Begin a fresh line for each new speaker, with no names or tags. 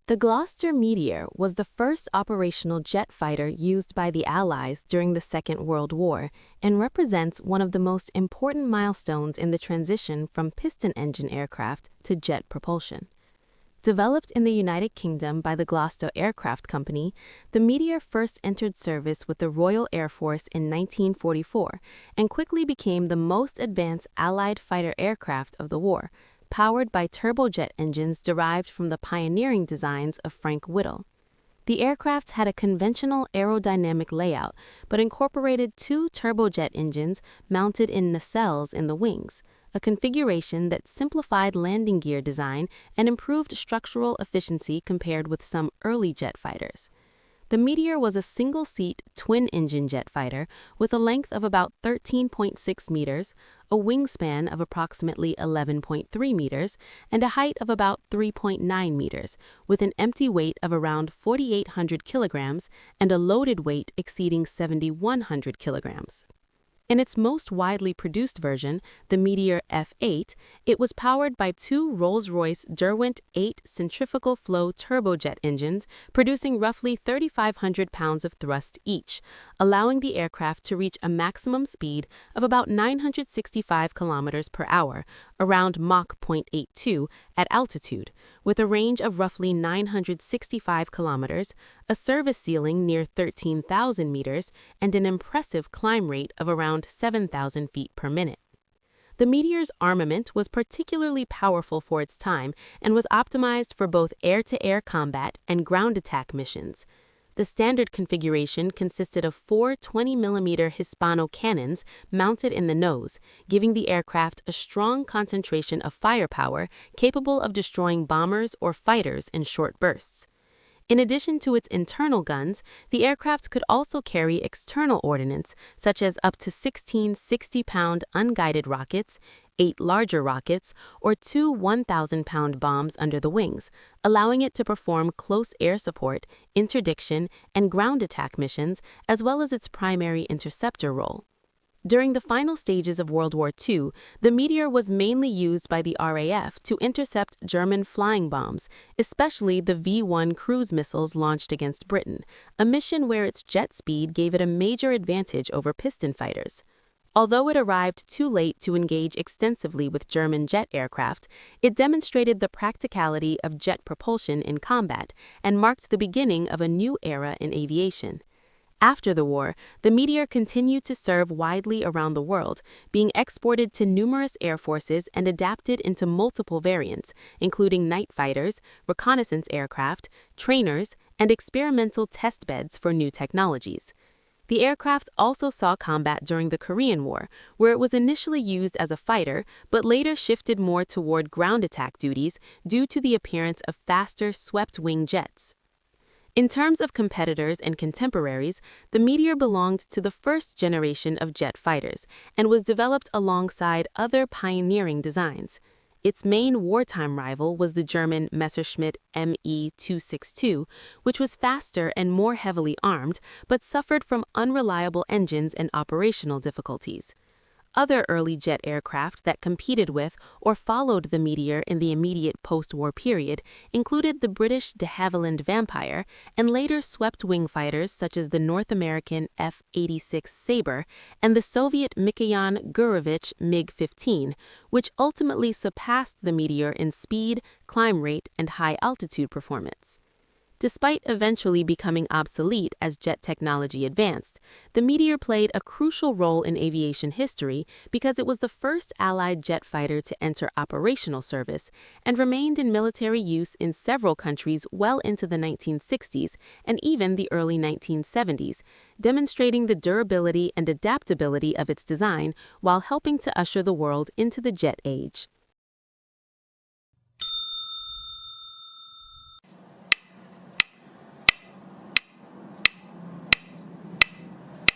The Gloster Meteor was the first operational jet fighter used by the Allies during the Second World War and represents one of the most important milestones in the transition from piston engine aircraft to jet propulsion. Developed in the United Kingdom by the Gloster Aircraft Company, the Meteor first entered service with the Royal Air Force in 1944 and quickly became the most advanced Allied fighter aircraft of the war, powered by turbojet engines derived from the pioneering designs of Frank Whittle. The aircraft had a conventional aerodynamic layout, but incorporated two turbojet engines mounted in nacelles in the wings, a configuration that simplified landing gear design and improved structural efficiency compared with some early jet fighters. The Meteor was a single-seat, twin-engine jet fighter with a length of about 13.6 meters, a wingspan of approximately 11.3 meters, and a height of about 3.9 meters, with an empty weight of around 4,800 kilograms and a loaded weight exceeding 7,100 kilograms. In its most widely produced version, the Meteor F8, it was powered by two Rolls-Royce Derwent 8 centrifugal flow turbojet engines producing roughly 3,500 pounds of thrust each, allowing the aircraft to reach a maximum speed of about 965 kilometers per hour, around Mach 0.82 at altitude, with a range of roughly 965 kilometers, a service ceiling near 13,000 meters, and an impressive climb rate of around 7,000 feet per minute. The Meteor's armament was particularly powerful for its time and was optimized for both air-to-air combat and ground attack missions. The standard configuration consisted of four 20mm Hispano cannons mounted in the nose, giving the aircraft a strong concentration of firepower capable of destroying bombers or fighters in short bursts. In addition to its internal guns, the aircraft could also carry external ordnance, such as up to 16 60-pound unguided rockets, 8 larger rockets, or 2 1,000-pound bombs under the wings, allowing it to perform close air support, interdiction, and ground attack missions, as well as its primary interceptor role. During the final stages of World War II, the Meteor was mainly used by the RAF to intercept German flying bombs, especially the V-1 cruise missiles launched against Britain, a mission where its jet speed gave it a major advantage over piston fighters. Although it arrived too late to engage extensively with German jet aircraft, it demonstrated the practicality of jet propulsion in combat and marked the beginning of a new era in aviation. After the war, the Meteor continued to serve widely around the world, being exported to numerous air forces and adapted into multiple variants, including night fighters, reconnaissance aircraft, trainers, and experimental test beds for new technologies. The aircraft also saw combat during the Korean War, where it was initially used as a fighter but later shifted more toward ground attack duties due to the appearance of faster swept-wing jets. In terms of competitors and contemporaries, the Meteor belonged to the first generation of jet fighters and was developed alongside other pioneering designs. Its main wartime rival was the German Messerschmitt Me-262, which was faster and more heavily armed but suffered from unreliable engines and operational difficulties. Other early jet aircraft that competed with or followed the Meteor in the immediate post-war period included the British de Havilland Vampire and later swept-wing fighters such as the North American F-86 Sabre and the Soviet Mikoyan Gurevich MiG-15, which ultimately surpassed the Meteor in speed, climb rate, and high-altitude performance. Despite eventually becoming obsolete as jet technology advanced, the Meteor played a crucial role in aviation history because it was the first Allied jet fighter to enter operational service and remained in military use in several countries well into the 1960s and even the early 1970s, demonstrating the durability and adaptability of its design while helping to usher the world into the jet age.